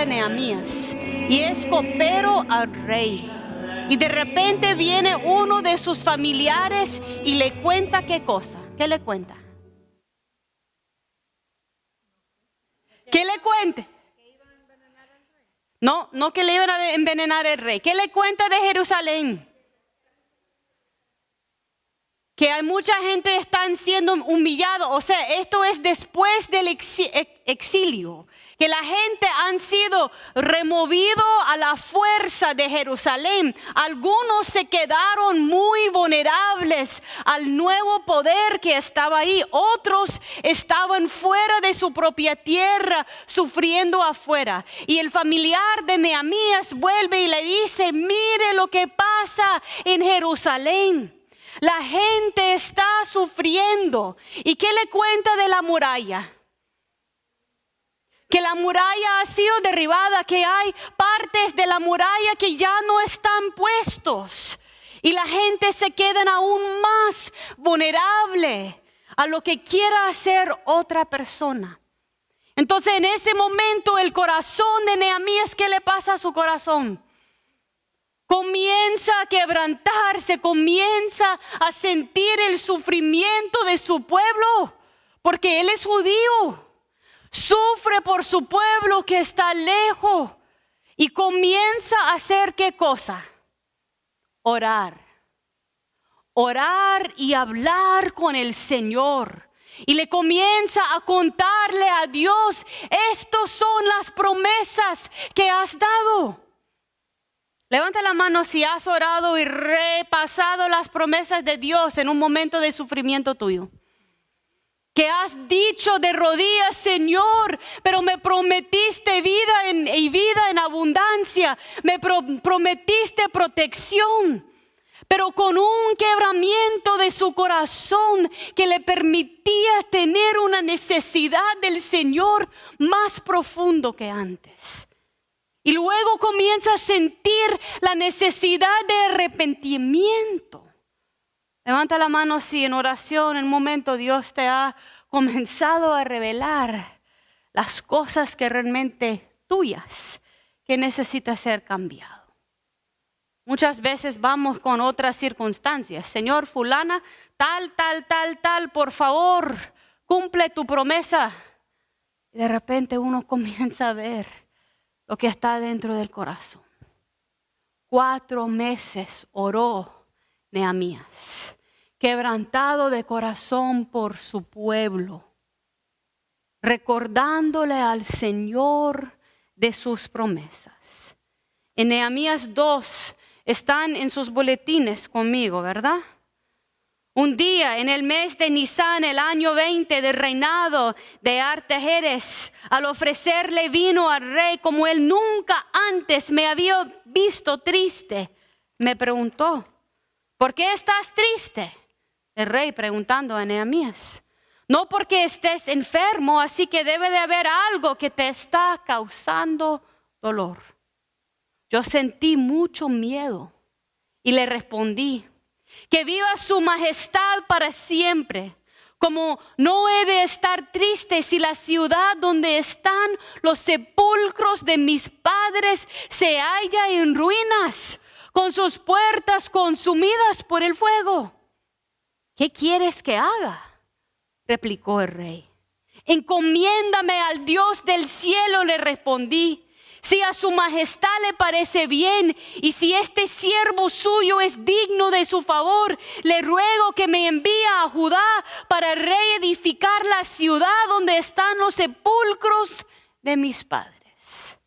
Nehemías y es copero al rey. Y de repente viene uno de sus familiares y le cuenta qué cosa. ¿Qué le cuenta? ¿Qué le cuente? No que le iban a envenenar al rey. ¿Qué le cuenta de Jerusalén? Que hay mucha gente que están siendo humillados. O sea, esto es después del exilio. Que la gente han sido removidos a la fuerza de Jerusalén. Algunos se quedaron muy vulnerables al nuevo poder que estaba ahí. Otros estaban fuera de su propia tierra, sufriendo afuera. Y el familiar de Nehemías vuelve y le dice, mire lo que pasa en Jerusalén. La gente está sufriendo. ¿Y qué le cuenta de la muralla? Que la muralla ha sido derribada, que hay partes de la muralla que ya no están puestos. Y la gente se queda aún más vulnerable a lo que quiera hacer otra persona. Entonces en ese momento el corazón de Nehemías, ¿qué le pasa a su corazón? Comienza a quebrantarse, comienza a sentir el sufrimiento de su pueblo, porque él es judío. Sufre por su pueblo que está lejos y comienza a hacer ¿qué cosa? Orar y hablar con el Señor. Y le comienza a contarle a Dios, estas son las promesas que has dado. Levanta la mano si has orado y repasado las promesas de Dios en un momento de sufrimiento tuyo. Que has dicho de rodillas, Señor, pero me prometiste vida en abundancia. Me prometiste protección. Pero con un quebramiento de su corazón que le permitía tener una necesidad del Señor más profundo que antes. Y luego comienza a sentir la necesidad de arrepentimiento. Levanta la mano si en oración, en un momento Dios te ha comenzado a revelar las cosas que realmente tuyas, que necesita ser cambiado. Muchas veces vamos con otras circunstancias. Señor, fulana, tal, por favor, cumple tu promesa. Y de repente uno comienza a ver lo que está dentro del corazón. 4 meses oró Nehemías, quebrantado de corazón por su pueblo, recordándole al Señor de sus promesas. En Nehemías 2 están en sus boletines conmigo, ¿verdad? Un día en el mes de Nisán, el año 20 del reinado de Artajerjes, al ofrecerle vino al rey como él nunca antes me había visto triste, me preguntó, ¿por qué estás triste? El rey preguntando a Nehemías. No porque estés enfermo, así que debe de haber algo que te está causando dolor. Yo sentí mucho miedo y le respondí, que viva su majestad para siempre. Como no he de estar triste si la ciudad donde están los sepulcros de mis padres se halla en ruinas, con sus puertas consumidas por el fuego. ¿Qué quieres que haga? Replicó el rey. Encomiéndame al Dios del cielo, le respondí. Si a su majestad le parece bien y si este siervo suyo es digno de su favor, le ruego que me envíe a Judá para reedificar la ciudad donde están los sepulcros de mis padres.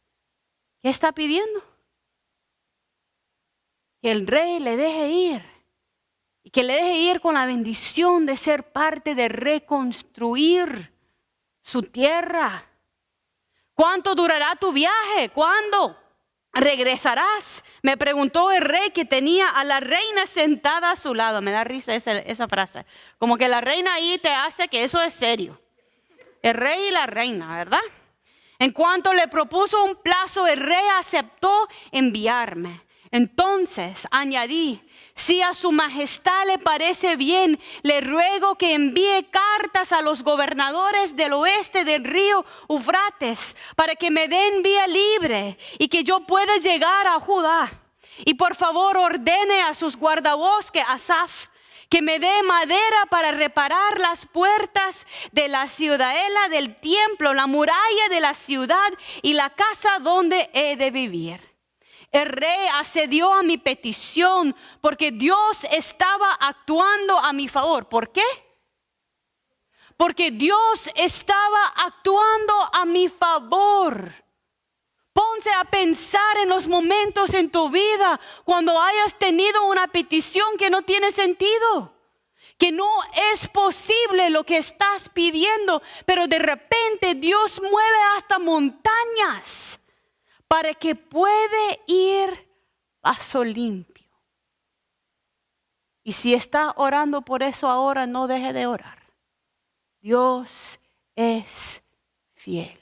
¿Qué está pidiendo? Que el rey le deje ir y que le deje ir con la bendición de ser parte de reconstruir su tierra. ¿Cuánto durará tu viaje? ¿Cuándo regresarás? Me preguntó el rey que tenía a la reina sentada a su lado. Me da risa esa frase. Como que la reina ahí te hace que eso es serio. el rey y la reina, ¿verdad? En cuanto le propuso un plazo, el rey aceptó enviarme. Entonces añadí, si a su majestad le parece bien, le ruego que envíe cartas a los gobernadores del oeste del río Eufrates para que me den vía libre y que yo pueda llegar a Judá. Y por favor ordene a sus guardabosques, Asaf, que me dé madera para reparar las puertas de la ciudadela del templo, la muralla de la ciudad y la casa donde he de vivir. El rey accedió a mi petición porque Dios estaba actuando a mi favor. ¿Por qué? Porque Dios estaba actuando a mi favor. Ponte a pensar en los momentos en tu vida cuando hayas tenido una petición que no tiene sentido, que no es posible lo que estás pidiendo, pero de repente Dios mueve hasta montañas para que puede ir paso limpio. Y si está orando por eso ahora, no deje de orar. Dios es fiel.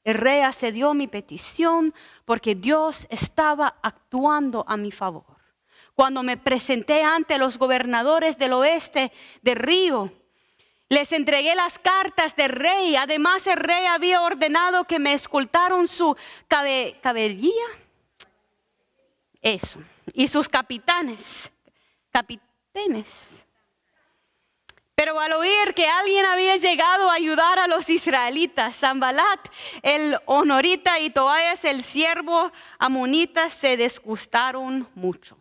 El rey accedió a mi petición porque Dios estaba actuando a mi favor. Cuando me presenté ante los gobernadores del oeste del río, les entregué las cartas del rey. Además, el rey había ordenado que me escoltaron su caballería. Eso. Y sus capitanes. Pero al oír que alguien había llegado a ayudar a los israelitas, Sanbalat, el honorita, y Tobias, el siervo amonita, se disgustaron mucho.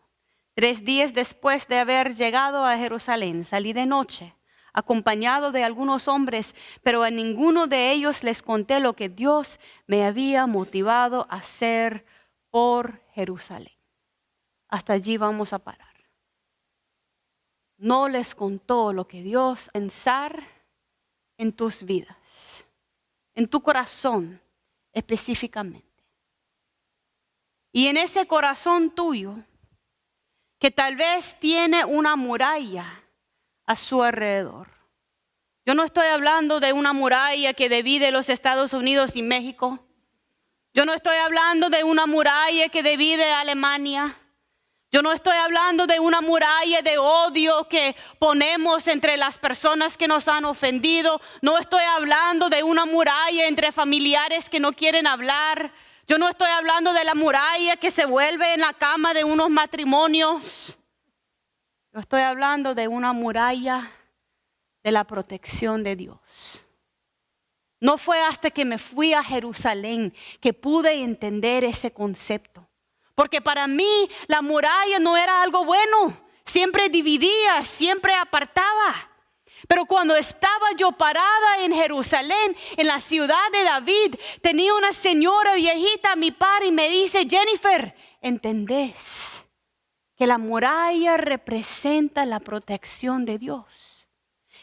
3 días después de haber llegado a Jerusalén, salí de noche, acompañado de algunos hombres, pero a ninguno de ellos les conté lo que Dios me había motivado a hacer por Jerusalén. Hasta allí vamos a parar. No les contó lo que Dios pensar en tus vidas, en tu corazón específicamente. Y en ese corazón tuyo, que tal vez tiene una muralla a su alrededor. Yo no estoy hablando de una muralla que divide los Estados Unidos y México. Yo no estoy hablando de una muralla que divide Alemania. Yo no estoy hablando de una muralla de odio que ponemos entre las personas que nos han ofendido. No estoy hablando de una muralla entre familiares que no quieren hablar. Yo no estoy hablando de la muralla que se vuelve en la cama de unos matrimonios. Yo estoy hablando de una muralla de la protección de Dios. No fue hasta que me fui a Jerusalén que pude entender ese concepto. Porque para mí la muralla no era algo bueno. Siempre dividía, siempre apartaba. Pero cuando estaba yo parada en Jerusalén, en la ciudad de David, tenía una señora viejita a mi par y me dice, Jennifer, ¿entendés que la muralla representa la protección de Dios?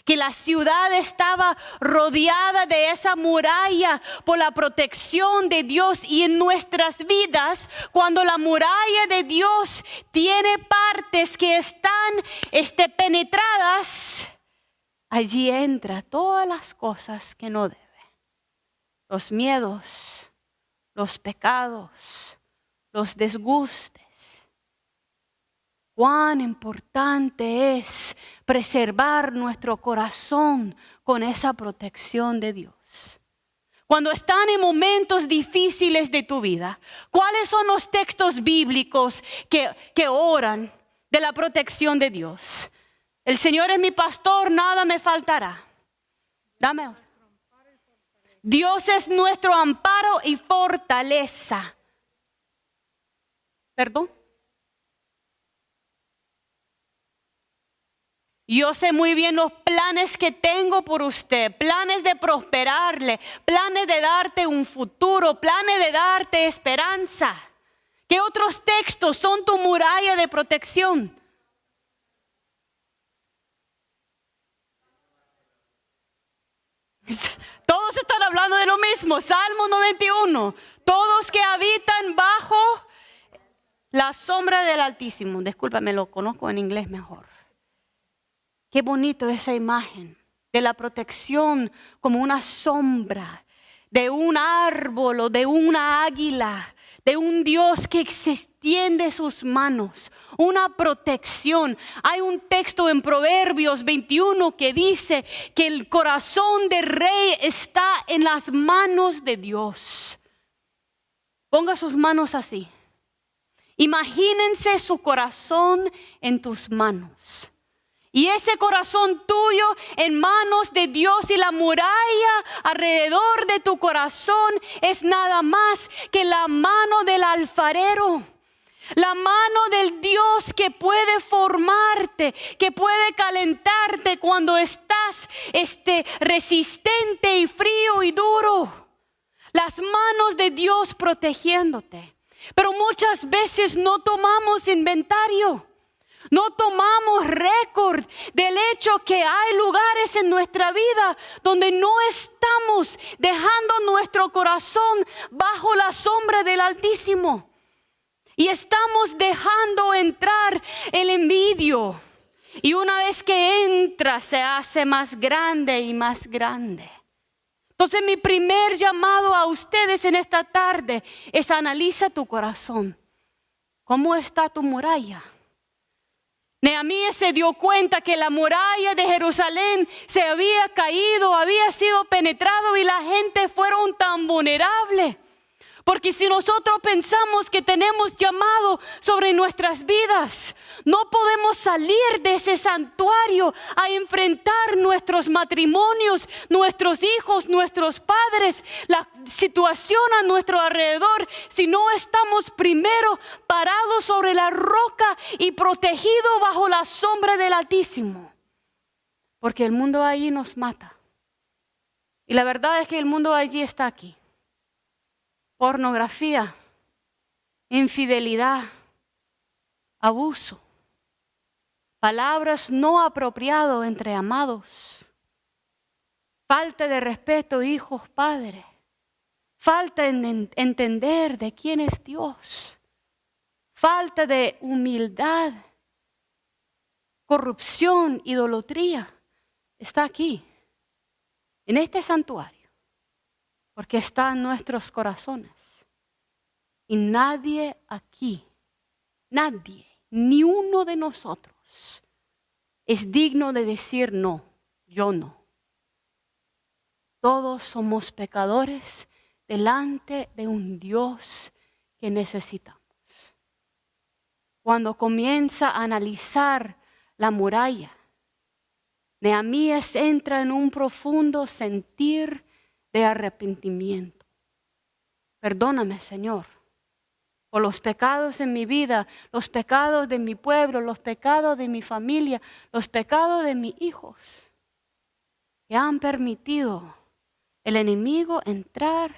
Que la ciudad estaba rodeada de esa muralla por la protección de Dios. Y en nuestras vidas, cuando la muralla de Dios tiene partes que están penetradas, allí entra todas las cosas que no debe. Los miedos, los pecados, los disgustos. Cuán importante es preservar nuestro corazón con esa protección de Dios. Cuando están en momentos difíciles de tu vida, ¿cuáles son los textos bíblicos que oran de la protección de Dios? El Señor es mi pastor, nada me faltará. Dame. Dios es nuestro amparo y fortaleza. ¿Perdón? Yo sé muy bien los planes que tengo por usted, planes de prosperarle, planes de darte un futuro, planes de darte esperanza. ¿Qué otros textos son tu muralla de protección? Todos están hablando de lo mismo. Salmo 91. Todos que habitan bajo la sombra del Altísimo. Discúlpame, lo conozco en inglés mejor. Qué bonito esa imagen. de la protección como una sombra de un árbol o de una águila, de un Dios que se extiende sus manos, una protección. Hay un texto en Proverbios 21 que dice que el corazón del rey está en las manos de Dios. Ponga sus manos así. Imagínense su corazón en tus manos. Y ese corazón tuyo en manos de Dios, y la muralla alrededor de tu corazón es nada más que la mano del alfarero. La mano del Dios que puede formarte, que puede calentarte cuando estás resistente y frío y duro. Las manos de Dios protegiéndote. Pero muchas veces no tomamos inventario. No tomamos récord del hecho que hay lugares en nuestra vida donde no estamos dejando nuestro corazón bajo la sombra del Altísimo. Y estamos dejando entrar el envidio. Y una vez que entra se hace más grande y más grande. Entonces mi primer llamado a ustedes en esta tarde es: analiza tu corazón. ¿Cómo está tu muralla? Nehemías se dio cuenta que la muralla de Jerusalén se había caído, había sido penetrado, y la gente fueron tan vulnerables. Porque si nosotros pensamos que tenemos llamado sobre nuestras vidas, no podemos salir de ese santuario a enfrentar nuestros matrimonios, nuestros hijos, nuestros padres, la situación a nuestro alrededor, si no estamos primero parados sobre la roca y protegidos bajo la sombra del Altísimo. Porque el mundo allí nos mata. Y la verdad es que el mundo allí está aquí. Pornografía, infidelidad, abuso, palabras no apropiadas entre amados, falta de respeto, hijos, padres, falta de entender de quién es Dios, falta de humildad, corrupción, idolatría, está aquí, en este santuario. Porque está en nuestros corazones. Y nadie aquí, nadie, ni uno de nosotros es digno de decir no, yo no. Todos somos pecadores delante de un Dios que necesitamos. Cuando comienza a analizar la muralla, Nehemías entra en un profundo sentir de arrepentimiento. Perdóname, Señor, por los pecados en mi vida, los pecados de mi pueblo, los pecados de mi familia, los pecados de mis hijos, que han permitido el enemigo entrar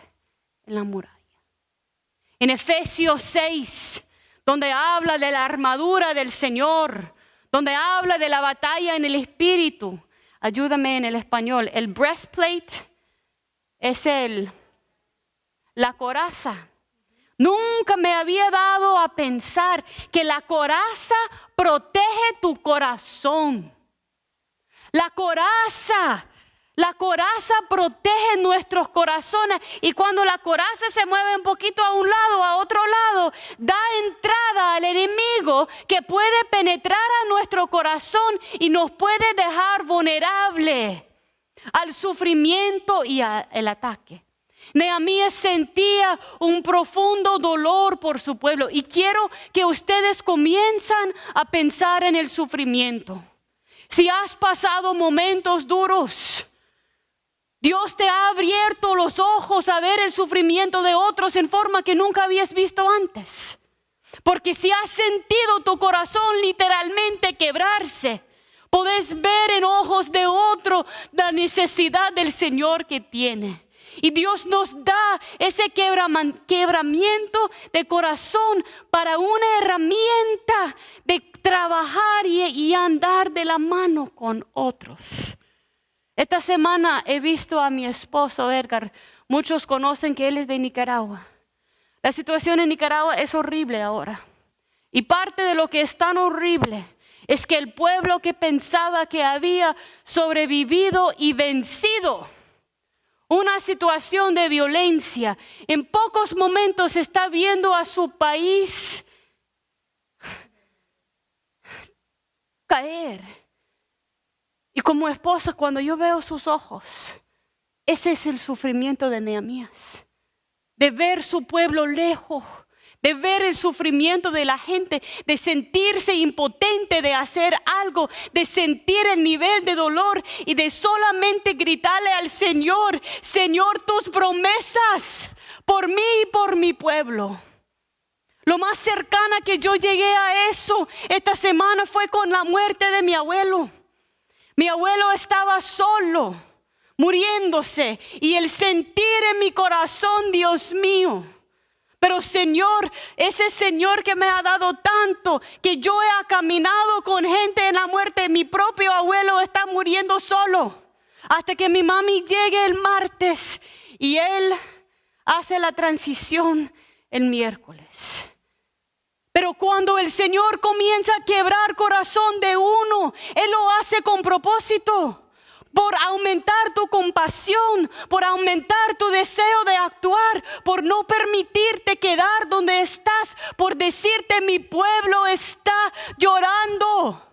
en la muralla. En Efesios 6, donde habla de la armadura del Señor, donde habla de la batalla en el Espíritu, ayúdame en el español, el breastplate es la coraza. Nunca me había dado a pensar que la coraza protege tu corazón. La coraza protege nuestros corazones. Y cuando la coraza se mueve un poquito a un lado, a otro lado, da entrada al enemigo que puede penetrar a nuestro corazón y nos puede dejar vulnerables al sufrimiento y al ataque. Nehemías sentía un profundo dolor por su pueblo, y quiero que ustedes comiencen a pensar en el sufrimiento. Si has pasado momentos duros, Dios te ha abierto los ojos a ver el sufrimiento de otros en forma que nunca habías visto antes. Porque si has sentido tu corazón literalmente quebrarse, podés ver en ojos de otro la necesidad del Señor que tiene. Y Dios nos da ese quebramiento de corazón para una herramienta de trabajar y andar de la mano con otros. Esta semana he visto a mi esposo Edgar. Muchos conocen que él es de Nicaragua. La situación en Nicaragua es horrible ahora. Y parte de lo que es tan horrible es que el pueblo que pensaba que había sobrevivido y vencido una situación de violencia, en pocos momentos está viendo a su país caer. Y como esposa, cuando yo veo sus ojos, ese es el sufrimiento de Nehemías. De ver su pueblo lejos, de ver el sufrimiento de la gente, de sentirse impotente de hacer algo, de sentir el nivel de dolor y de solamente gritarle al Señor, Señor, tus promesas por mí y por mi pueblo. Lo más cercana que yo llegué a eso esta semana fue con la muerte de mi abuelo. Mi abuelo estaba solo, muriéndose, y el sentir en mi corazón, Dios mío. Pero Señor, ese Señor que me ha dado tanto, que yo he caminado con gente en la muerte, mi propio abuelo está muriendo solo. Hasta que mi mami llegue el martes y él hace la transición el miércoles. Pero cuando el Señor comienza a quebrar corazón de uno, Él lo hace con propósito. Por aumentar tu compasión, por aumentar tu deseo de actuar, por no permitirte quedar donde estás, por decirte mi pueblo está llorando.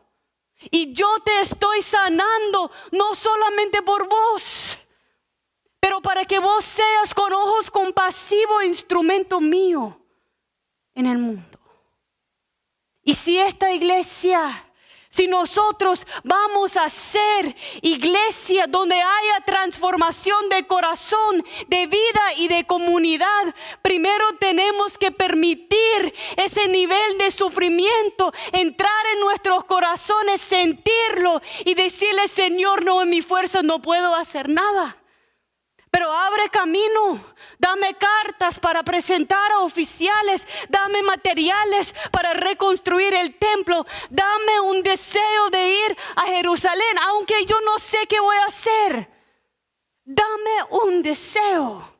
Y yo te estoy sanando, no solamente por vos, pero para que vos seas con ojos compasivos instrumento mío en el mundo. Y si esta iglesia, si nosotros vamos a ser iglesia donde haya transformación de corazón, de vida y de comunidad, primero tenemos que permitir ese nivel de sufrimiento entrar en nuestros corazones, sentirlo y decirle, Señor, no, en mi fuerza no puedo hacer nada. Pero abre camino, dame cartas para presentar a oficiales, dame materiales para reconstruir el templo, dame un deseo de ir a Jerusalén, aunque yo no sé qué voy a hacer. Dame un deseo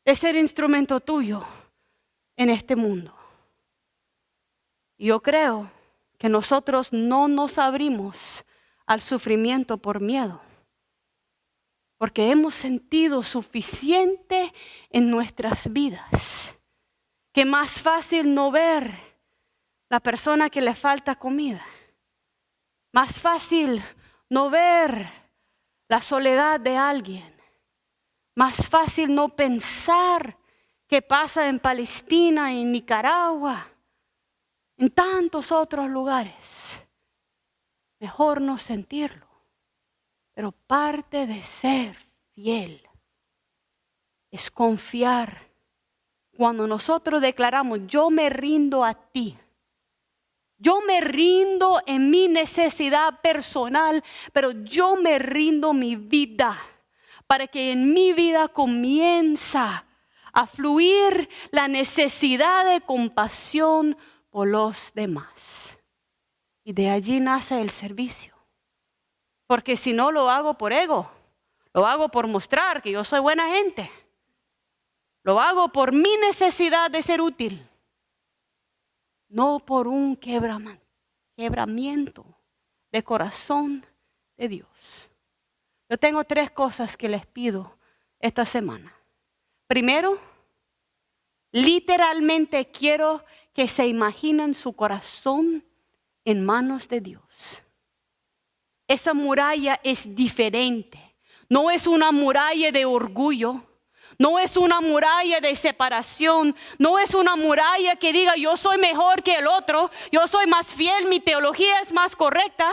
de ser instrumento tuyo en este mundo. Yo creo que nosotros no nos abrimos al sufrimiento por miedo. Porque hemos sentido suficiente en nuestras vidas. Que más fácil no ver la persona que le falta comida. Más fácil no ver la soledad de alguien. Más fácil no pensar qué pasa en Palestina, en Nicaragua, en tantos otros lugares. Mejor no sentirlo. Pero parte de ser fiel es confiar. Cuando nosotros declaramos, yo me rindo a ti. Yo me rindo en mi necesidad personal, pero yo me rindo mi vida para que en mi vida comienza a fluir la necesidad de compasión por los demás. Y de allí nace el servicio. Porque si no lo hago por ego, lo hago por mostrar que yo soy buena gente. Lo hago por mi necesidad de ser útil. No por un quebramiento de corazón de Dios. Yo tengo 3 cosas que les pido esta semana. Primero, literalmente quiero que se imaginen su corazón en manos de Dios. Esa muralla es diferente. No es una muralla de orgullo. No es una muralla de separación. No es una muralla que diga yo soy mejor que el otro. Yo soy más fiel. Mi teología es más correcta.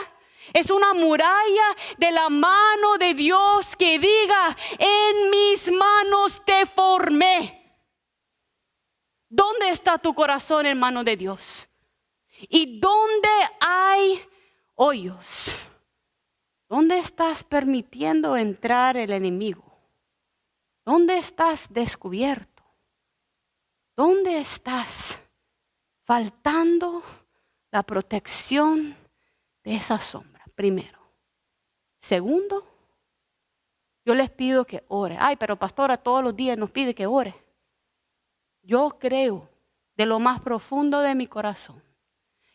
Es una muralla de la mano de Dios que diga en mis manos te formé. ¿Dónde está tu corazón en manos de Dios? ¿Y dónde hay hoyos? ¿Dónde estás permitiendo entrar el enemigo? ¿Dónde estás descubierto? ¿Dónde estás faltando la protección de esa sombra? Primero. Segundo, yo les pido que ore. Ay, pero pastora, todos los días nos pide que ore. Yo creo de lo más profundo de mi corazón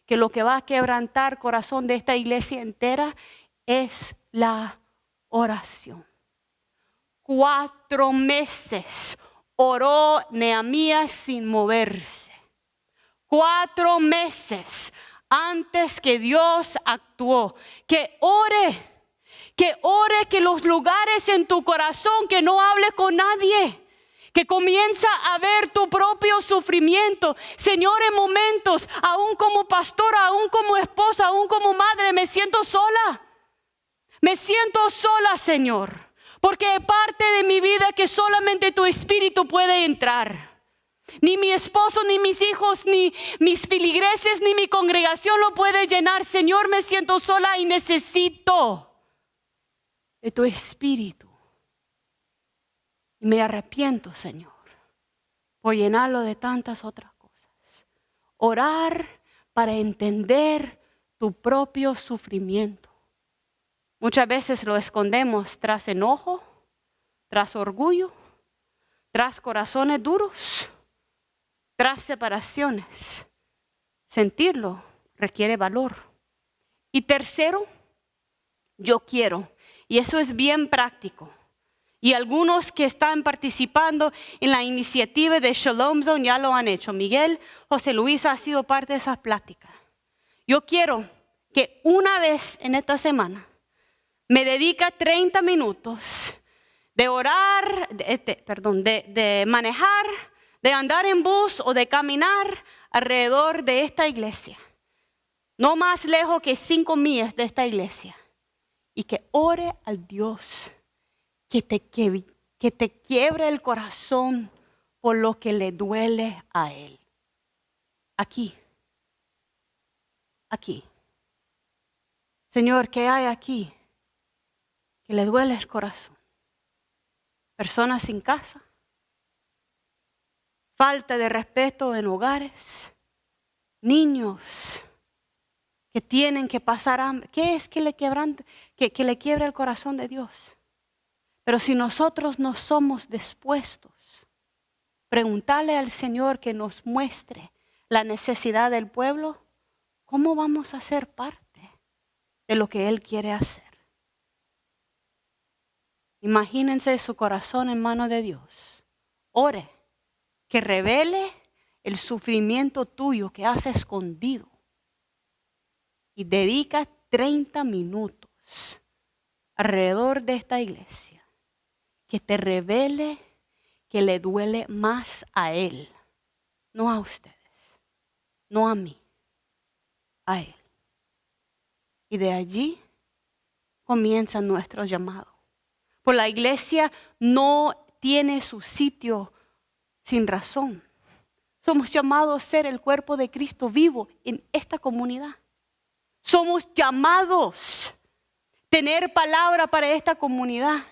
que lo que va a quebrantar el corazón de esta iglesia entera es la oración. 4 meses oró Nehemías sin moverse. 4 meses antes que Dios actuó. Que ore, que los lugares en tu corazón, que no hable con nadie. Que comienza a ver tu propio sufrimiento. Señor, en momentos, aún como pastora, aún como esposa, aún como madre, me siento sola. Me siento sola, Señor. Porque hay parte de mi vida que solamente tu espíritu puede entrar. Ni mi esposo, ni mis hijos, ni mis feligreses, ni mi congregación lo puede llenar. Señor, me siento sola y necesito de tu espíritu. Y me arrepiento, Señor, por llenarlo de tantas otras cosas. Orar para entender tu propio sufrimiento. Muchas veces lo escondemos tras enojo, tras orgullo, tras corazones duros, tras separaciones. Sentirlo requiere valor. Y tercero, yo quiero. Y eso es bien práctico. Y algunos que están participando en la iniciativa de Shalom Zone ya lo han hecho. Miguel, José Luis ha sido parte de esas pláticas. Yo quiero que una vez en esta semana me dedica 30 minutos de orar, de manejar, de andar en bus o de caminar alrededor de esta iglesia. No más lejos que 5 millas de esta iglesia. Y que ore al Dios que te quiebre el corazón por lo que le duele a Él. Aquí. Señor, ¿qué hay aquí que le duele el corazón? Personas sin casa, falta de respeto en hogares, niños que tienen que pasar hambre. ¿Qué es que le quiebra el corazón de Dios? Pero si nosotros no somos dispuestos, preguntarle al Señor que nos muestre la necesidad del pueblo, ¿cómo vamos a ser parte de lo que Él quiere hacer? Imagínense su corazón en manos de Dios. Ore, que revele el sufrimiento tuyo que has escondido. Y dedica 30 minutos alrededor de esta iglesia. Que te revele que le duele más a Él, no a ustedes, no a mí, a Él. Y de allí comienza nuestro llamado. Pues la iglesia no tiene su sitio sin razón. Somos llamados a ser el cuerpo de Cristo vivo en esta comunidad. Somos llamados a tener palabra para esta comunidad.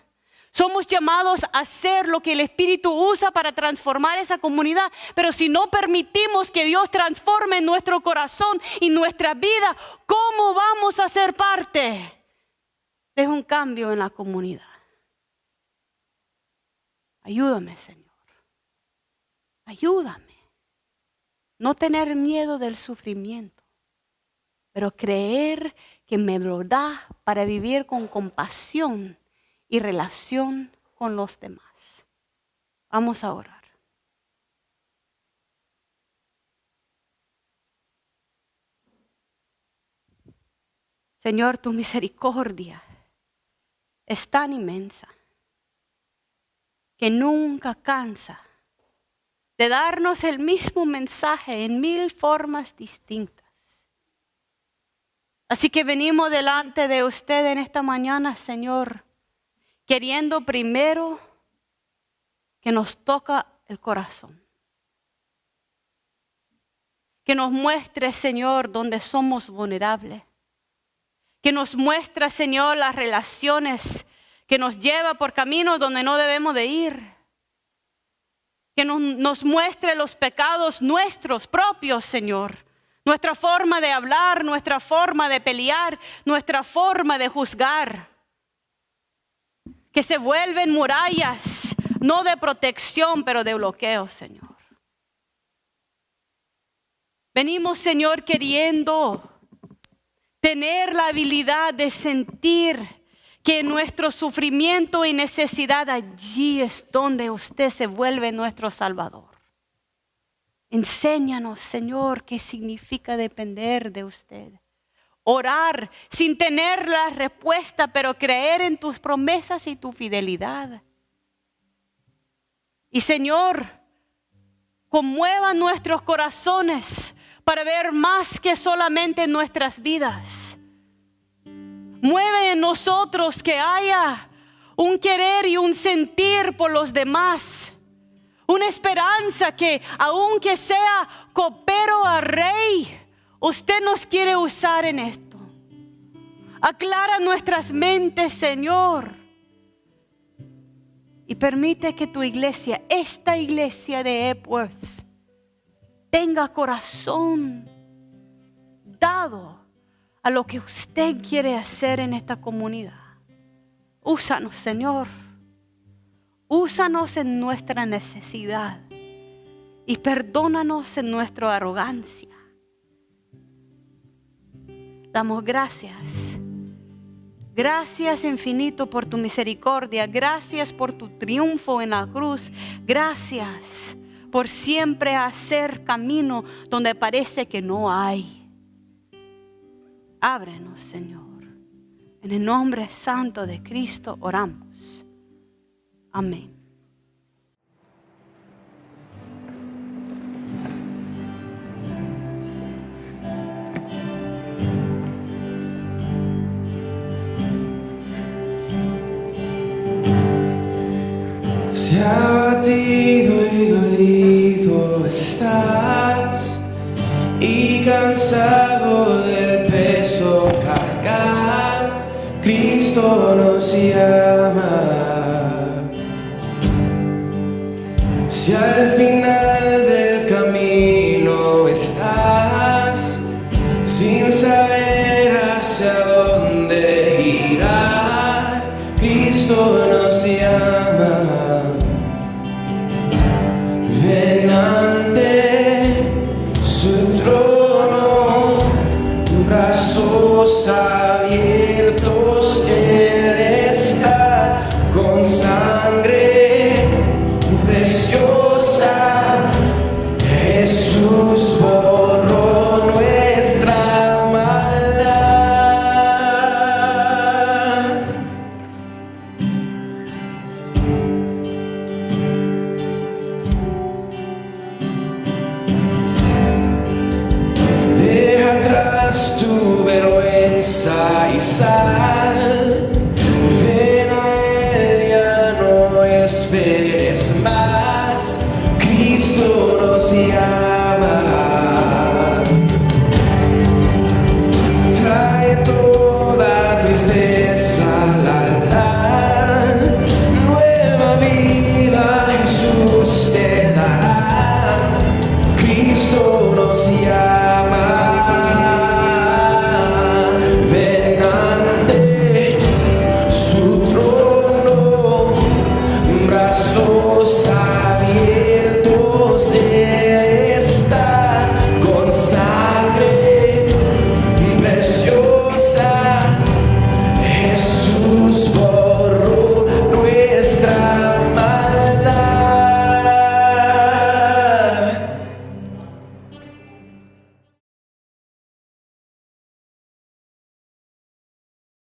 Somos llamados a hacer lo que el Espíritu usa para transformar esa comunidad. Pero si no permitimos que Dios transforme nuestro corazón y nuestra vida, ¿cómo vamos a ser parte de un cambio en la comunidad? Ayúdame, Señor. Ayúdame. No tener miedo del sufrimiento, pero creer que me lo da para vivir con compasión y relación con los demás. Vamos a orar. Señor, tu misericordia es tan inmensa que nunca cansa de darnos el mismo mensaje en 1000 formas distintas. Así que venimos delante de usted en esta mañana, Señor, queriendo primero que nos toca el corazón. Que nos muestre, Señor, donde somos vulnerables. Que nos muestre, Señor, las relaciones que nos lleva por caminos donde no debemos de ir. Que nos muestre los pecados nuestros propios, Señor. Nuestra forma de hablar, nuestra forma de pelear, nuestra forma de juzgar. Que se vuelven murallas, no de protección, pero de bloqueo, Señor. Venimos, Señor, queriendo tener la habilidad de sentir que nuestro sufrimiento y necesidad, allí es donde usted se vuelve nuestro Salvador. Enséñanos, Señor, qué significa depender de usted. Orar sin tener la respuesta, pero creer en tus promesas y tu fidelidad. Y Señor, conmueva nuestros corazones para ver más que solamente nuestras vidas. Mueve en nosotros que haya un querer y un sentir por los demás. Una esperanza que aunque sea copero a rey, usted nos quiere usar en esto. Aclara nuestras mentes, Señor. Y permite que tu iglesia, esta iglesia de Epworth, tenga corazón dado a lo que usted quiere hacer en esta comunidad. Úsanos, Señor. Úsanos en nuestra necesidad y perdónanos en nuestra arrogancia. Damos gracias. Gracias infinito por tu misericordia. Gracias por tu triunfo en la cruz. Gracias por siempre hacer camino donde parece que no hay. Ábrenos, Señor. En el nombre santo de Cristo oramos. Amén. Si abatido y dolido estás y cansado del peso cargar, Cristo nos llama. Si al final del camino estás sin saber hacia dónde irá, Cristo nos llama.